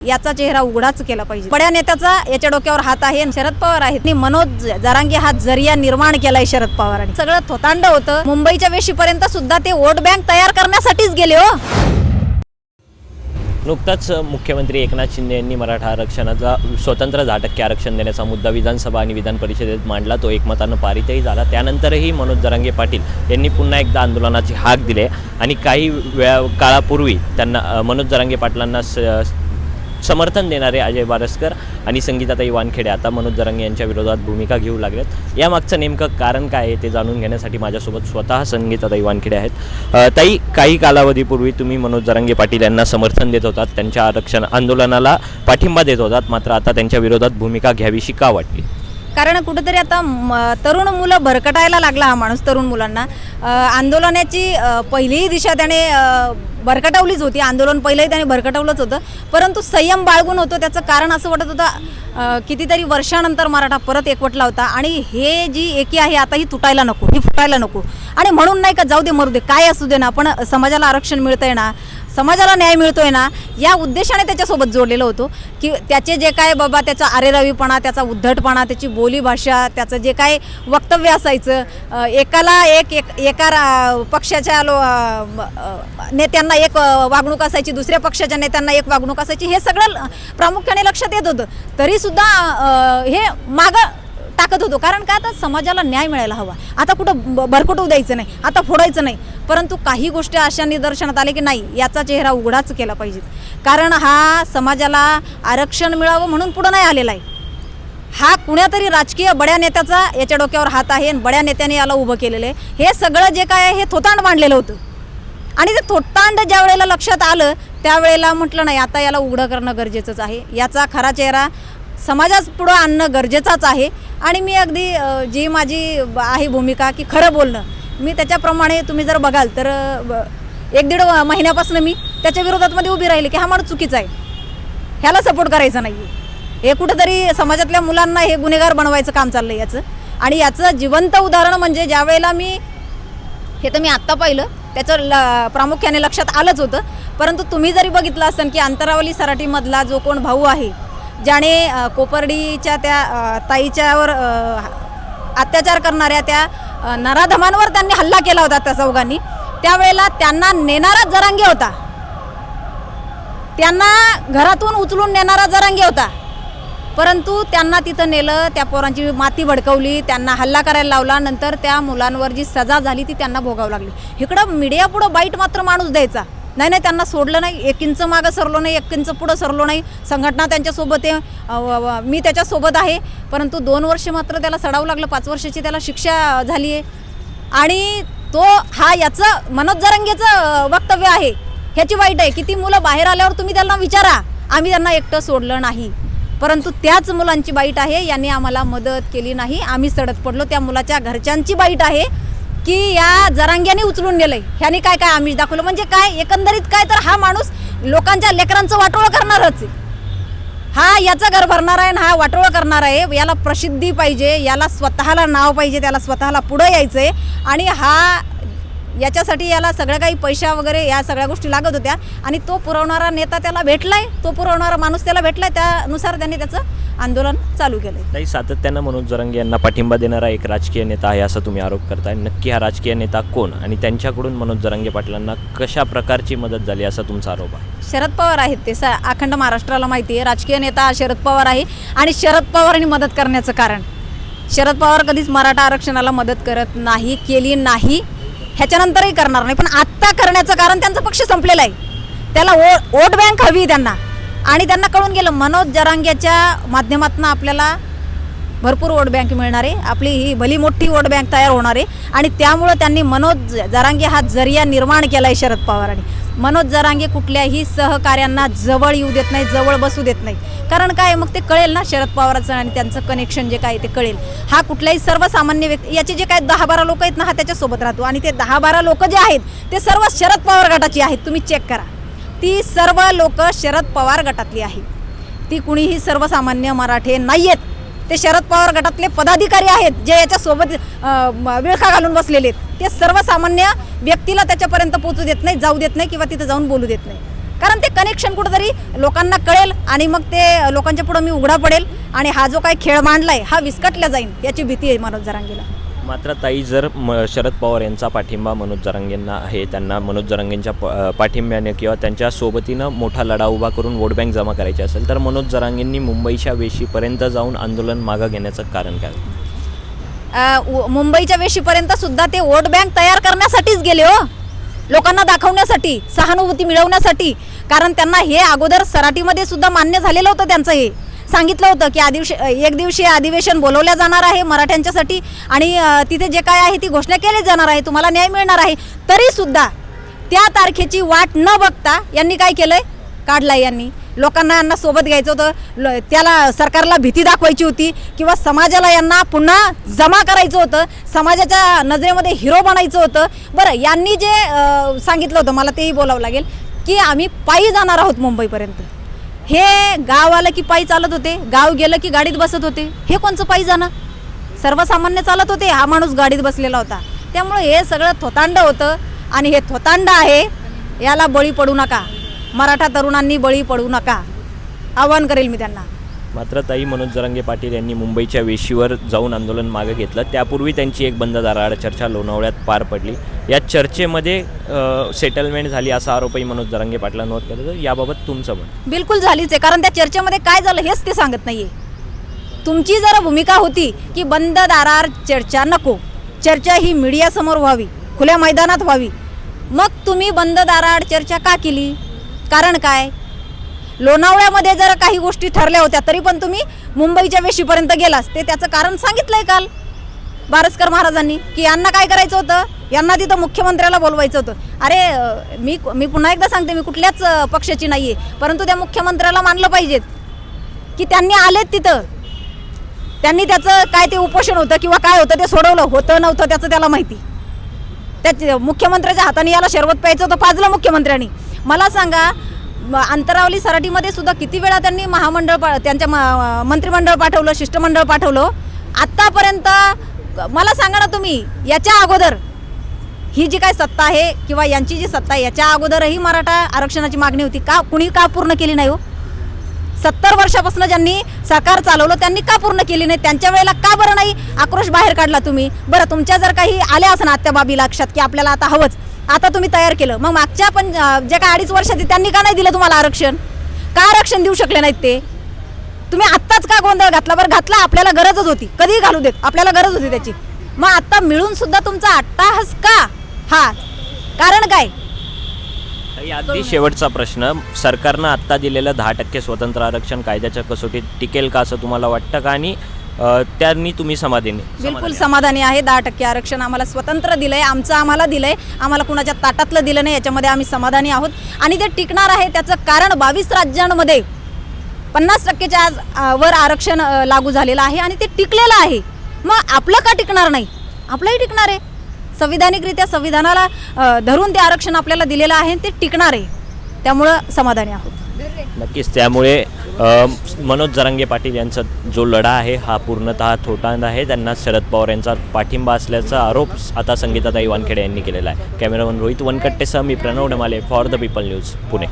याचा चेहरा उघडाच केला पाहिजे। बड्या नेत्याचा याच्या डोक्यावर हात आहे। शरद पवार आहेत आणि मनोज जरांगे हा जरिया निर्माण केलाय शरद पवारांनी। सगळं थोतांड होतं। मुंबईच्या वेशीपर्यंत सुद्धा ते वोट बँक तयार करण्यासाठीच गेले हो। नुकताच मुख्यमंत्री एकनाथ शिंदे यांनी मराठा आरक्षणाचा स्वतंत्र 10% आरक्षण देण्याचा मुद्दा विधानसभा आणि विधान परिषदेत मांडला। तो एकमतानं पारितही झाला। त्यानंतरही मनोज जरांगे पाटील यांनी पुन्हा एकदा आंदोलनाची हाक दिली आणि काही काळापूर्वी त्यांना मनोज जरांगे पाटलांना समर्थन देणारे अजय बारसकर आणि संगीताताई वानखेडे आता मनोज जरांगे यांच्या विरोधात भूमिका घेऊ लागलेत। यामागचं नेमकं कारण काय आहे ते जाणून घेण्यासाठी माझ्यासोबत स्वतः संगीताताई वानखेडे आहेत। ताई, काही कालावधीपूर्वी तुम्ही मनोज जरांगे पाटील यांना समर्थन देत होतात, त्यांच्या आरक्षण आंदोलनाला पाठिंबा देत होतात, मात्र आता त्यांच्या विरोधात भूमिका घ्यावीशी का वाटली? कारण कुठेतरी आता तरुण मुलं भरकटायला लागला हा माणूस। तरुण मुलांना आंदोलनाची पहिलीही दिशा त्याने भरकटवलीच होती। आंदोलन पहिलंही त्याने भरकटवलंच होतं, परंतु संयम बाळगून होतो। त्याचं कारण असं वाटत होतं कितीतरी वर्षानंतर मराठा परत एकवटला होता आणि हे जी एकी आहे आता ही तुटायला नको, ही फुटायला नको। आणि म्हणून नाही का जाऊ दे मरू दे काय असू दे ना, पण समाजाला आरक्षण मिळतंय ना, समाजाला न्याय मिळतोय ना, या उद्देशाने त्याच्यासोबत जोडलेलं होतो की त्याचे जे काय बाबा त्याचा आरेरावीपणा, त्याचा उद्धटपणा, त्याची बोलीभाषा, त्याचं जे काय वक्तव्य असायचं, एकाला एका पक्षाच्या नेत्यांना एक वागणूक असायची, दुसऱ्या पक्षाच्या नेत्यांना एक वागणूक असायची, हे सगळं प्रामुख्याने लक्षात येत होतं। तरीसुद्धा हे मागं टाकत होतो। कारण का आता समाजाला न्याय मिळायला हवा। आता कुठं भरकटू द्यायचं नाही, आता फोडायचं नाही। परंतु काही गोष्टी अशा निदर्शनात आले की नाही, याचा चेहरा उघडाच केला पाहिजे। कारण हा समाजाला आरक्षण मिळावं म्हणून पुढं नाही आलेला आहे। हा कुण्यातरी राजकीय बड्या नेत्याचा याच्या डोक्यावर हात आहे आणि बड्या नेत्याने याला उभं केलेलं आहे। हे सगळं जे काय आहे हे थोतांड मांडलेलं होतं आणि ते थोतांड ज्या वेळेला लक्षात आलं त्यावेळेला म्हटलं नाही, आता याला उघडं करणं गरजेचंच आहे। याचा खरा चेहरा समाजास पुढं आणणं गरजेचंच आहे। आणि मी अगदी जी माझी आहे भूमिका की खरं बोलणं, मी त्याच्याप्रमाणे तुम्ही जर बघाल तर 1-1.5 महिन्यापासून मी त्याच्या विरोधात उभी राहिली की हा माणूस चुकीचा आहे, ह्याला सपोर्ट करायचा नाही आहे। हे कुठंतरी समाजातल्या मुलांना हे गुन्हेगार बनवायचं काम चाललं आहे याचं। आणि याचं जिवंत उदाहरण म्हणजे ज्या वेळेला हे तर मी आत्ता पाहिलं, त्याचं प्रामुख्याने लक्षात आलंच होतं। परंतु तुम्ही जरी बघितलं असेल की अंतरावली सराटीमधला जो कोण भाऊ आहे, ज्याने कोपर्डीच्या त्या ताईच्यावर अत्याचार करणाऱ्या त्या नराधमांवर त्यांनी हल्ला केला होता त्या चौघांनी, त्यावेळेला त्यांना नेणारा जरांगे होता, त्यांना घरातून उचलून नेणारा जरांगे होता। परंतु त्यांना तिथं नेलं, त्या पोरांची माती भडकवली, त्यांना हल्ला करायला लावला, नंतर त्या मुलांवर जी सजा झाली ती त्यांना भोगावं लागली। इकडं मीडिया पुढं बाईट मात्र माणूस द्यायचा नाही, त्यांना सोडलं नाही, 1 इंच मागं सरलो नाही, 1 इंच पुढं सरलो नाही। संघटना त्यांच्यासोबत आहे, मी त्याच्यासोबत आहे, परंतु 2 वर्ष मात्र त्याला सडावं लागलं, 5 वर्षाची त्याला शिक्षा झाली आहे। आणि तो हा याचं मनोज जरांगेचं वक्तव्य आहे, ह्याची वाईट आहे की ती मुलं बाहेर आल्यावर तुम्ही त्यांना विचारा, आम्ही त्यांना एकटं सोडलं नाही। परंतु त्याच मुलांची बाईट आहे, यांनी आम्हाला मदत केली नाही, आम्ही सडत पडलो। त्या मुलाच्या घरच्यांची बाईट आहे की या जरांग्याने उचलून नेलंय, ह्याने काय काय आम्ही दाखवलं। म्हणजे काय एकंदरीत काय तर हा माणूस लोकांच्या लेकरांचं वाटोळं करणारच आहे। हा याचं घर भरणार आहे आणि हा वाटोळं करणार आहे। याला प्रसिद्धी पाहिजे, याला स्वतःला नाव पाहिजे, त्याला स्वतःला पुढं यायचं आहे। आणि याच्यासाठी याला सगळं काही पैसा वगैरे या सगळ्या गोष्टी लागत होत्या आणि तो पुरवणारा नेता त्याला भेटलाय, तो पुरवणारा माणूस त्याला भेटलाय, त्यानुसार त्यांनी त्याचं आंदोलन चालू केलंय। ताई, सातत्यानं मनोज जरांगे यांना पाठिंबा देणारा एक राजकीय नेता आहे असं तुम्ही आरोप करताय। नक्की हा राजकीय नेता कोण आणि त्यांच्याकडून मनोज जरांगे पाटलांना कशा प्रकारची मदत झाली असा तुमचा आरोप आहे? शरद पवार आहेत ते, अखंड महाराष्ट्राला माहिती आहे। राजकीय नेता शरद पवार आहे आणि शरद पवारांनी मदत करण्याचं कारण, शरद पवार कधीच मराठा आरक्षणाला मदत करत नाही, केली नाही, ह्याच्यानंतरही करणार नाही। पण आत्ता करण्याचं कारण त्यांचा पक्ष संपलेला आहे, त्याला वोट बँक हवी त्यांना। आणि त्यांना कळून गेलं मनोज जरांगेच्या माध्यमातून आपल्याला भरपूर वोट बँक मिळणार आहे, आपली ही भली मोठी वोट बँक तयार होणार आहे। आणि त्यामुळं त्यांनी मनोज जरांगे हा जरिया निर्माण केला आहे शरद पवारांनी। मनोज जरांगे कुठल्याही सहकार्यांना जवळ येऊ देत नाही, जवळ बसू देत नाही। कारण काय, मग ते कळेल ना शरद पवारांचं आणि त्यांचं कनेक्शन जे काय ते कळेल। हा कुठल्याही सर्वसामान्य व्यक्ती, याचे जे काय 10-12 लोक आहेत ना, हा त्याच्यासोबत राहतो। आणि ते 10-12 लोक जे आहेत ते सर्व शरद पवार गटाची आहेत, तुम्ही चेक करा। ती सर्व लोक शरद पवार गटातली आहेत, ती कुणीही सर्वसामान्य मराठे नाही आहेत। ते शरद पवार गटातले पदाधिकारी आहेत जे याच्यासोबत विळखा घालून बसलेले आहेत। ते सर्वसामान्य व्यक्तीला त्याच्यापर्यंत पोहोचू देत नाही, जाऊ देत नाही किंवा तिथे जाऊन बोलू देत नाही। कारण ते कनेक्शन कुठंतरी लोकांना कळेल आणि मग ते लोकांच्या पुढं मी उघडा पडेल आणि हा जो काही खेळ मांडलाय हा विस्कटला जाईल याची भीती आहे मनोज जरांगेला. मात्र ताई, जर शरद पवार यांचा पाठिंबा मनोज जरांगेंना आहे, त्यांना मनोज जरांगेंच्या पाठिंब्याने किंवा त्यांच्या सोबतीनं मोठा लढा उभा करून वोट बँक जमा करायची असेल तर मनोज जरांगेंनी मुंबईच्या वेशीपर्यंत जाऊन आंदोलन मागं घेण्याचं कारण काय? मुंबईच्या वेशीपर्यंत सुद्धा ते वोट बँक तयार करण्यासाठीच गेले हो, लोकांना दाखवण्यासाठी, सहानुभूती मिळवण्यासाठी. कारण त्यांना हे अगोदर सराटीमध्ये सुद्धा मान्य झालेलं होतं, त्यांचं हे सांगितलं होतं की एक दिवशी अधिवेशन बोलवल्या जाणार आहे मराठ्यांच्यासाठी आणि तिथे जे काय आहे ती घोषणा केली जाणार आहे, तुम्हाला न्याय मिळणार आहे. तरी सुद्धा त्या तारखेची वाट न बघता यांनी काय केलंय, काढलाय. यांना सोबत घ्यायचं होतं, त्याला सरकारला भीती दाखवायची होती किंवा समाजाला यांना पुन्हा जमा करायचं होतं, समाजाच्या नजरेमध्ये हिरो बनायचं होतं. बरं, यांनी जे सांगितलं होतं मला तेही बोलावं लागेल की आम्ही पायी जाणार आहोत मुंबईपर्यंत. हे गाव आलं की पायी चालत होते, गाव गेलं की गाडीत बसत होते. हे कोणचं पायी जाणं? सर्वसामान्य चालत होते, हा माणूस गाडीत बसलेला होता. त्यामुळे हे सगळं थोतांड होतं आणि हे थोतांड आहे, याला बळी पडू नका. मराठा तरुणांनी बळी पडू नका, आवाहन करेल मी त्यांना. मात्र ताई, मनोज जरांगे पाटील यांनी मुंबईच्या वेशीवर जाऊन आंदोलन मागे घेतलं. त्यापूर्वी त्यांची एक बंद दाराआड चर्चा लोणावळ्यात पार पडली. या चर्चेमध्ये सेटलमेंट झाली असा आरोपही मनोज जरांगे पाटलांवर करत होते. याबाबत तुमचं मत? बिलकुल झालीच आहे, कारण त्या चर्चेमध्ये काय झालं हेच ते सांगत नाहीये. तुमची जरा भूमिका होती की बंद दाराआड चर्चा नको, चर्चा ही मीडियासमोर व्हावी, खुल्या मैदानात व्हावी. मग तुम्ही बंद दाराआड चर्चा का केली? कारण काय? लोणावळ्यामध्ये जर काही गोष्टी ठरल्या होत्या तरी पण तुम्ही मुंबईच्या वेशीपर्यंत गेलास, ते त्याचं कारण सांगितलंय काल बारस्कर महाराजांनी की यांना काय करायचं होतं, यांना तिथं मुख्यमंत्र्याला बोलवायचं होतं. अरे मी पुन्हा एकदा सांगते, मी कुठल्याच पक्षाची नाही आहे, परंतु त्या मुख्यमंत्र्याला मानलं पाहिजेत की त्यांनी आलेत तिथं, त्यांनी त्याचं काय ते उपोषण होतं किंवा काय होतं ते सोडवलं होतं नव्हतं त्याचं त्याला माहिती. त्या मुख्यमंत्र्याच्या हाताने याला शरबत प्यायचं होतं, पाजलं मुख्यमंत्र्यांनी. मला सांगा, अंतरावली सराटीमध्ये सुद्धा किती वेळा त्यांनी त्यांच्या मंत्रिमंडळ पाठवलं, शिष्टमंडळ पाठवलं. आत्तापर्यंत मला सांगा ना तुम्ही, याच्या अगोदर ही जी काय सत्ता आहे किंवा यांची जी सत्ता आहे याच्या अगोदरही मराठा आरक्षणाची मागणी होती का? कुणी का पूर्ण केली नाही हो? 70 वर्षापासून ज्यांनी सरकार चालवलं त्यांनी का पूर्ण केली नाही? त्यांच्या वेळेला का बरं नाही आक्रोश बाहेर काढला तुम्ही? बरं, तुमच्या जर काही आल्या असं ना त्या बाबी लक्षात की आपल्याला आता हवंच, आता तुम्ही तयार केलं, मग मागच्या पण जे काय 2.5 वर्षात त्यांनी का नाही दिलं तुम्हाला आरक्षण? का आरक्षण देऊ शकले नाहीत ते? तुम्ही आत्ताच का गोंधळ घातला? बरं घातला, आपल्याला गरजच होती, कधीही घालू देत, आपल्याला गरज होती त्याची. मग आता मिळून सुद्धा तुमचा अट्टाहास का? हा कारण काय? अगदी शेवटचा प्रश्न, सरकारनं आत्ता दिलेलं 10% स्वतंत्र आरक्षण कायद्याच्या कसोटीत टिकेल का असं तुम्हाला वाटतं का? आणि त्यांनी तुम्ही समाधानी? बिलकुल समाधानी आहे. 10% आरक्षण आम्हाला स्वतंत्र दिलंय, आमचं आम्हाला दिलंय, आम्हाला कुणाच्या ताटातलं दिलं नाही, याच्यामध्ये आम्ही समाधानी आहोत. आणि ते टिकणार आहे त्याचं कारण 22 राज्यांमध्ये 50%च्या वर आरक्षण लागू झालेलं आहे आणि ते टिकलेलं आहे. मग आपलं का टिकणार नाही? आपलंही टिकणार आहे. संविधानिकरित्या संविधानाला धरून ते आरक्षण आपल्याला दिलेलं आहे, ते टिकणार आहे. त्यामुळं समाधानी आहोत. नक्कीच. त्यामुळे मनोज जरांगे पाटील यांचा जो लढा आहे हा पूर्णतः थोटांड आहे. त्यांना शरद पवार यांचा पाठिंबा असल्याचा आरोप आता संगीताताई वानखेडे यांनी केलेला आहे. कॅमेरामन रोहित वनकट्टेसह मी Pranav Damale, for the people news, Pune.